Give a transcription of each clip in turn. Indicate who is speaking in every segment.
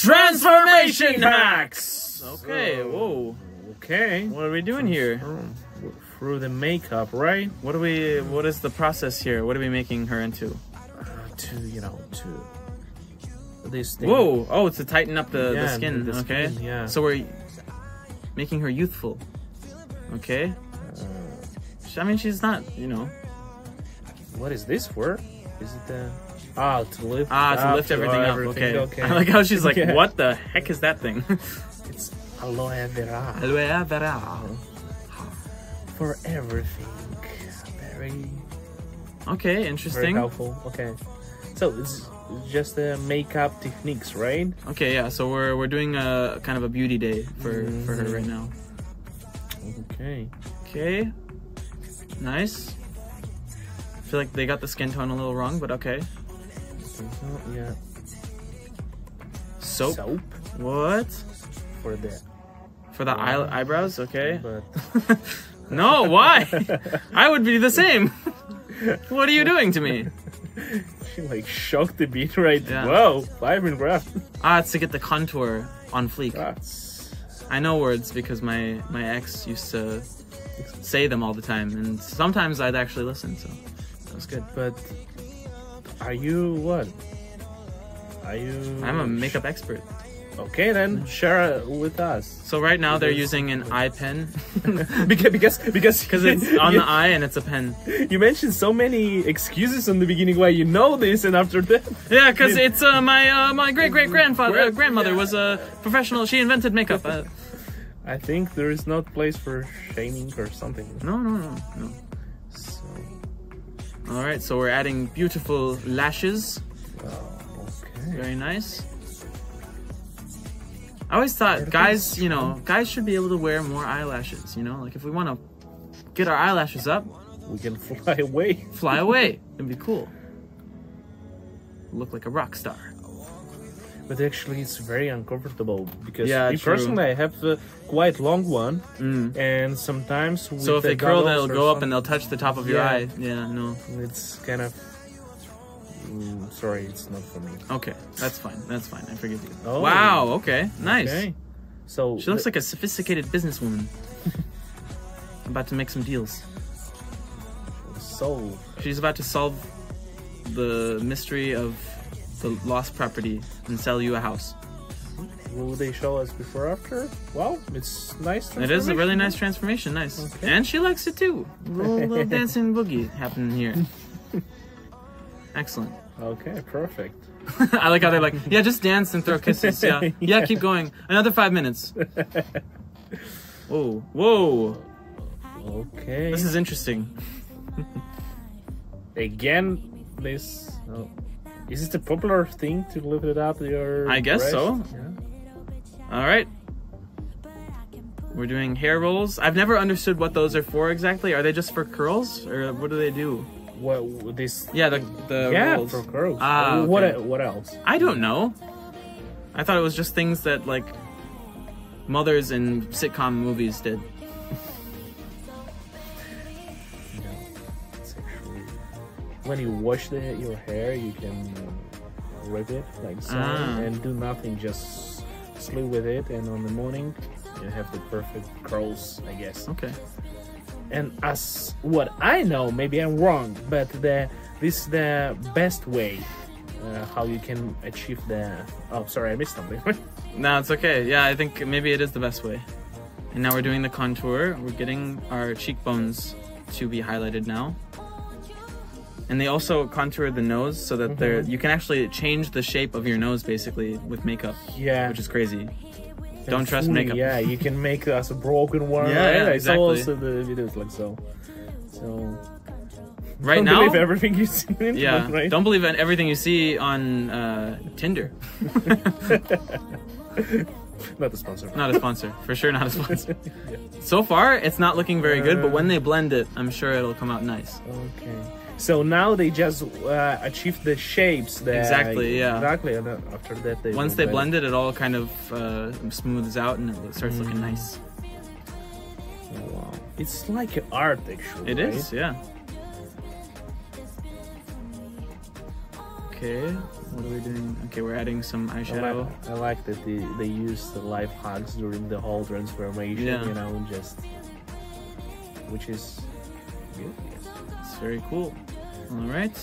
Speaker 1: Transformation hacks! Okay, whoa.
Speaker 2: Okay.
Speaker 1: What are we doing here?
Speaker 2: Through the makeup, right?
Speaker 1: What is the process here? What are we making her into?
Speaker 2: To this thing.
Speaker 1: Whoa! Oh, to tighten up the skin.
Speaker 2: the
Speaker 1: Okay.
Speaker 2: skin, yeah.
Speaker 1: So we're making her youthful. Okay. I mean, she's not, you know.
Speaker 2: What is this for? Is it the... to lift
Speaker 1: everything up. Okay. I like how she's like, what the heck is that thing?
Speaker 2: It's aloe vera.
Speaker 1: Aloe vera.
Speaker 2: For everything. Very...
Speaker 1: Okay, interesting.
Speaker 2: Very helpful. Okay. So it's just the makeup techniques, right?
Speaker 1: Okay, yeah. So we're doing a kind of a beauty day for her right now.
Speaker 2: Okay.
Speaker 1: Okay. Nice. I feel like they got the skin tone a little wrong, but okay.
Speaker 2: Yeah.
Speaker 1: Soap.
Speaker 2: Soap
Speaker 1: What?
Speaker 2: for the
Speaker 1: eyebrows? Okay.
Speaker 2: But
Speaker 1: No, why? I would be the same. What are you doing to me?
Speaker 2: she like shocked a bit, right?
Speaker 1: Yeah.
Speaker 2: Whoa, 5 in breath.
Speaker 1: It's to get the contour on fleek. I know words because my ex used to say them all the time, and sometimes I'd actually listen, so that was good.
Speaker 2: But are you what? Are you...
Speaker 1: I'm a makeup expert.
Speaker 2: Okay, then share it with us.
Speaker 1: So right now they're using an eye pen
Speaker 2: because
Speaker 1: it's on the eye and it's a pen.
Speaker 2: You mentioned so many excuses in the beginning why you know this, and after that...
Speaker 1: Yeah, because it's my grandmother was a professional. She invented makeup.
Speaker 2: I think there is not place for shaming or something.
Speaker 1: No.
Speaker 2: So...
Speaker 1: All right, so we're adding beautiful lashes.
Speaker 2: Okay.
Speaker 1: Very nice. I always thought guys should be able to wear more eyelashes, you know? Like if we want to get our eyelashes up,
Speaker 2: we can fly away.
Speaker 1: Fly away. It'd be cool. Look like a rock star.
Speaker 2: But actually it's very uncomfortable because personally I have a quite long one, and sometimes with
Speaker 1: so if they curl, they'll go up and they'll touch the top of your eye. Yeah, no.
Speaker 2: It's kind of... sorry, it's not for me.
Speaker 1: Okay, that's fine. That's fine. I forgive you.
Speaker 2: Oh.
Speaker 1: Wow. Okay. Nice.
Speaker 2: Okay. So
Speaker 1: she looks like a sophisticated businesswoman. About to make some deals.
Speaker 2: So
Speaker 1: she's about to solve the mystery of the lost property and sell you a house.
Speaker 2: Will they show us before after? Well, it's nice.
Speaker 1: It is a really nice transformation. Nice. Okay. And she likes it too. Little dancing boogie happening here. Excellent.
Speaker 2: Okay, perfect.
Speaker 1: I like how they're like, yeah, just dance and throw kisses. Yeah, yeah, keep going. Another 5 minutes. Whoa.
Speaker 2: Okay.
Speaker 1: This is interesting.
Speaker 2: Again, this... Oh. Is this a popular thing to lift it up your
Speaker 1: I guess
Speaker 2: breast?
Speaker 1: so.
Speaker 2: Yeah.
Speaker 1: All right. We're doing hair rolls. I've never understood what those are for exactly. Are they just for curls, or what do they do?
Speaker 2: What this?
Speaker 1: Yeah, the rolls.
Speaker 2: For curls.
Speaker 1: Okay.
Speaker 2: What else?
Speaker 1: I don't know. I thought it was just things that like mothers in sitcom movies did.
Speaker 2: No, it's actually when you wash your hair, you can rip it like so and do nothing, just sleep with it, and on the morning you have the perfect curls, I guess.
Speaker 1: Okay.
Speaker 2: And as what I know, maybe I'm wrong, but this is the best way how you can achieve the... Oh, sorry, I missed something.
Speaker 1: No, it's okay. Yeah, I think maybe it is the best way. And now we're doing the contour. We're getting our cheekbones to be highlighted now. And they also contour the nose so that you can actually change the shape of your nose basically with makeup.
Speaker 2: Yeah.
Speaker 1: Which is crazy. Don't trust makeup.
Speaker 2: Yeah, you can make us a broken one.
Speaker 1: Yeah,
Speaker 2: I
Speaker 1: exactly.
Speaker 2: saw also the videos like so. So
Speaker 1: right
Speaker 2: don't
Speaker 1: now,
Speaker 2: believe everything you see.
Speaker 1: Yeah,
Speaker 2: right?
Speaker 1: Don't believe everything you see on Tinder.
Speaker 2: Not a sponsor.
Speaker 1: Not a sponsor, for sure. Not a sponsor.
Speaker 2: Yeah.
Speaker 1: So far, it's not looking very good, but when they blend it, I'm sure it'll come out nice.
Speaker 2: Okay. So now they just achieve the shapes.
Speaker 1: Exactly, yeah.
Speaker 2: Exactly, and after that
Speaker 1: once they blend it, it all kind of smooths out and it starts looking nice.
Speaker 2: Wow. It's like art, actually.
Speaker 1: It is, yeah. Okay, what are we doing? Okay, we're adding some eyeshadow.
Speaker 2: I like that they use the life hacks during the whole transformation.
Speaker 1: Yeah.
Speaker 2: You know, just which is good. Yes.
Speaker 1: It's very cool. All right,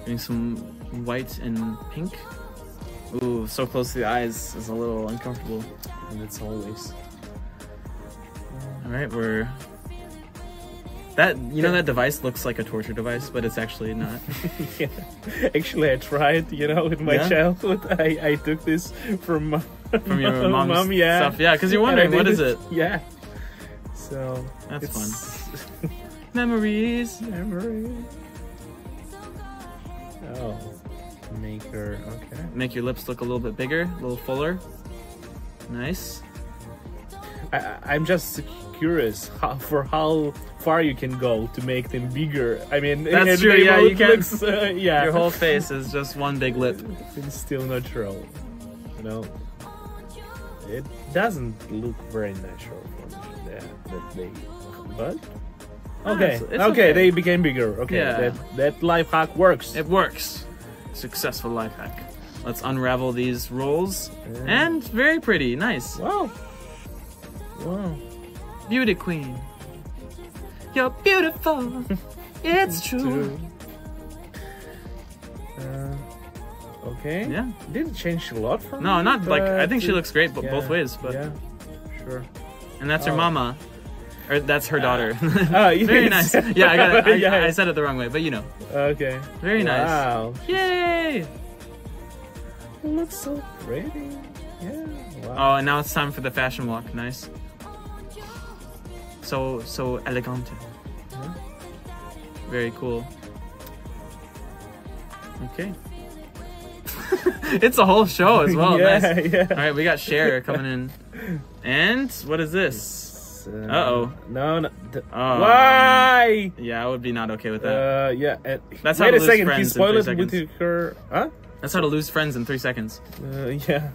Speaker 1: doing some white and pink. Ooh, so close to the eyes is a little uncomfortable.
Speaker 2: And it's always.
Speaker 1: All right, we're. That that device looks like a torture device, but it's actually not.
Speaker 2: Yeah. Actually, I tried. You know, in my childhood, I took this from
Speaker 1: your mom's
Speaker 2: mom, yeah.
Speaker 1: stuff. Yeah, because you're wondering what is it.
Speaker 2: Yeah. So
Speaker 1: that's fun. Memories.
Speaker 2: Oh, maker. Okay.
Speaker 1: Make your lips look a little bit bigger, a little fuller. Nice.
Speaker 2: I'm just curious how far you can go to make them bigger. I mean,
Speaker 1: that's true. Yeah, you can.
Speaker 2: Yeah,
Speaker 1: your whole face is just one big lip.
Speaker 2: It's still natural. You know, it doesn't look very natural from that they. But okay,
Speaker 1: it's
Speaker 2: okay, they became bigger. Okay,
Speaker 1: yeah.
Speaker 2: that life hack works.
Speaker 1: It works. Successful life hack. Let's unravel these rolls. And very pretty. Nice.
Speaker 2: Wow. Wow.
Speaker 1: Beauty queen. You're beautiful. It's true.
Speaker 2: Okay.
Speaker 1: Yeah.
Speaker 2: Didn't change a lot from
Speaker 1: No,
Speaker 2: me,
Speaker 1: not like I think she
Speaker 2: it-
Speaker 1: looks great
Speaker 2: yeah,
Speaker 1: both ways, but
Speaker 2: yeah, sure.
Speaker 1: and that's her mama. Or that's her daughter.
Speaker 2: Oh,
Speaker 1: Very nice. Yeah,
Speaker 2: Yeah.
Speaker 1: I said it the wrong way, but you know.
Speaker 2: Okay.
Speaker 1: Very nice.
Speaker 2: Wow.
Speaker 1: Yay!
Speaker 2: It looks so pretty. Yeah. Wow.
Speaker 1: Oh, and now it's time for the fashion walk. Nice. So elegante.
Speaker 2: Yeah.
Speaker 1: Very cool. Okay. It's a whole show as well.
Speaker 2: Yeah,
Speaker 1: Nice.
Speaker 2: yeah.
Speaker 1: All right, we got Cher coming in. And what is this? Uh-oh.
Speaker 2: No.
Speaker 1: Oh.
Speaker 2: Why?
Speaker 1: Yeah, I would be not okay with that.
Speaker 2: Yeah.
Speaker 1: That's how
Speaker 2: wait
Speaker 1: to
Speaker 2: a
Speaker 1: lose
Speaker 2: second. He
Speaker 1: friends in
Speaker 2: spoiled
Speaker 1: 3
Speaker 2: it with
Speaker 1: seconds.
Speaker 2: her. Huh?
Speaker 1: That's how to lose friends in 3 seconds.
Speaker 2: Yeah.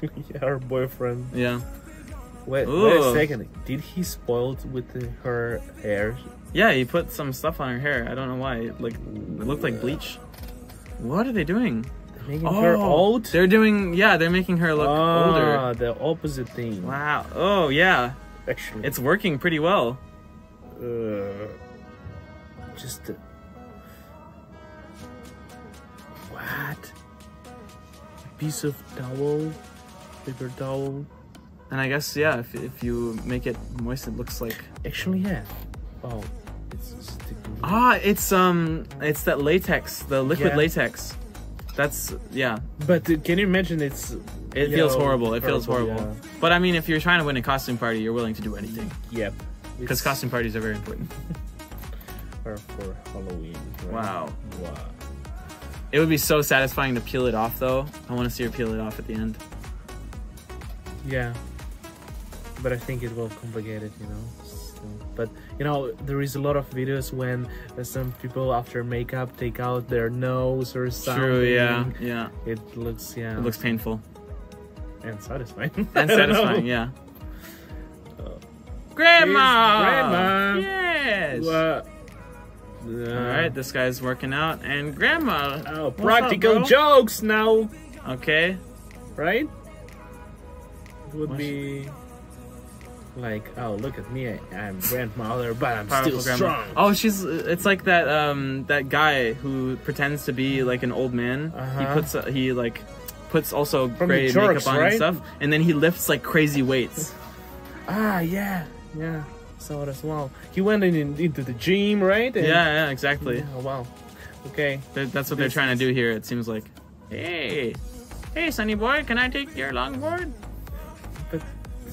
Speaker 2: Yeah, her boyfriend.
Speaker 1: Yeah.
Speaker 2: Wait
Speaker 1: Ooh.
Speaker 2: a second. Did he spoil it with her hair?
Speaker 1: Yeah, he put some stuff on her hair. I don't know why. It looked like bleach. What are they doing?
Speaker 2: Making her old?
Speaker 1: They're making her look older.
Speaker 2: The opposite thing.
Speaker 1: Wow. Oh, yeah.
Speaker 2: Actually,
Speaker 1: It's working pretty well.
Speaker 2: just what? A piece of towel, paper towel.
Speaker 1: And I guess, yeah, if you make it moist, it looks like...
Speaker 2: Actually, yeah. Oh, it's sticking.
Speaker 1: It's that latex, the liquid
Speaker 2: Yeah.
Speaker 1: latex. That's, yeah.
Speaker 2: But can you imagine it
Speaker 1: feels horrible. It feels horrible.
Speaker 2: Yeah.
Speaker 1: But I mean, if you're trying to win a costume party, you're willing to do anything.
Speaker 2: Yep.
Speaker 1: Because costume parties are very important.
Speaker 2: Or for Halloween. Right?
Speaker 1: Wow.
Speaker 2: Wow.
Speaker 1: It would be so satisfying to peel it off, though. I want to see her peel it off at the end.
Speaker 2: Yeah. But I think it will complicate it, you know. But you know, there is a lot of videos when some people after makeup take out their nose or something.
Speaker 1: True, yeah.
Speaker 2: It looks,
Speaker 1: It looks painful.
Speaker 2: and satisfying.
Speaker 1: And
Speaker 2: I don't
Speaker 1: satisfying,
Speaker 2: know.
Speaker 1: yeah. Grandma!
Speaker 2: Grandma!
Speaker 1: Yes! Alright, this guy's working out. And Grandma!
Speaker 2: Oh,
Speaker 1: what's
Speaker 2: practical
Speaker 1: up, bro?
Speaker 2: jokes now!
Speaker 1: Okay.
Speaker 2: Right? It would
Speaker 1: What?
Speaker 2: be like, oh, look at me, I'm grandmother, but I'm
Speaker 1: Powerful
Speaker 2: still
Speaker 1: grandma.
Speaker 2: strong.
Speaker 1: Oh, it's like that that guy who pretends to be like an old man.
Speaker 2: Uh-huh.
Speaker 1: He puts also
Speaker 2: From
Speaker 1: gray
Speaker 2: the Turks,
Speaker 1: makeup on
Speaker 2: right?
Speaker 1: and stuff, and then he lifts like crazy weights.
Speaker 2: Ah, yeah, saw it as well. He went into the gym, right? And-
Speaker 1: Yeah, exactly.
Speaker 2: Yeah, wow. Okay.
Speaker 1: That's what they're trying to do here. It seems like. Hey, Sonny boy, can I take your longboard?
Speaker 2: But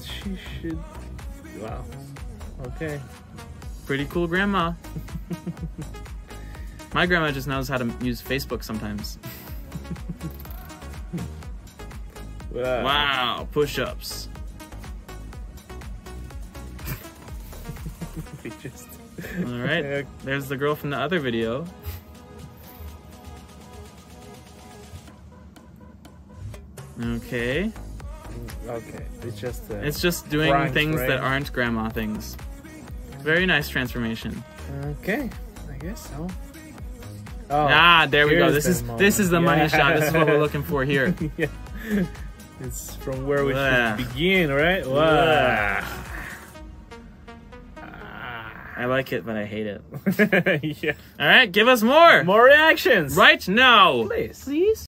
Speaker 2: she should. Wow. Okay.
Speaker 1: Pretty cool grandma. My grandma just knows how to use Facebook sometimes. Wow, push-ups. All right, there's the girl from the other video. Okay.
Speaker 2: Okay.
Speaker 1: It's just doing
Speaker 2: pranks,
Speaker 1: things
Speaker 2: right?
Speaker 1: that aren't grandma things. Very nice transformation.
Speaker 2: Okay. I guess so. Oh,
Speaker 1: Ah, there we go.
Speaker 2: here's
Speaker 1: This is the money
Speaker 2: Yeah.
Speaker 1: shot. This is what we're looking for here.
Speaker 2: Yeah. It's from where we
Speaker 1: Ugh.
Speaker 2: should begin, right? Wow.
Speaker 1: Ugh. I like it, but I hate it.
Speaker 2: Yeah.
Speaker 1: All right, give us more.
Speaker 2: More reactions.
Speaker 1: Right now.
Speaker 2: Please.
Speaker 1: Please.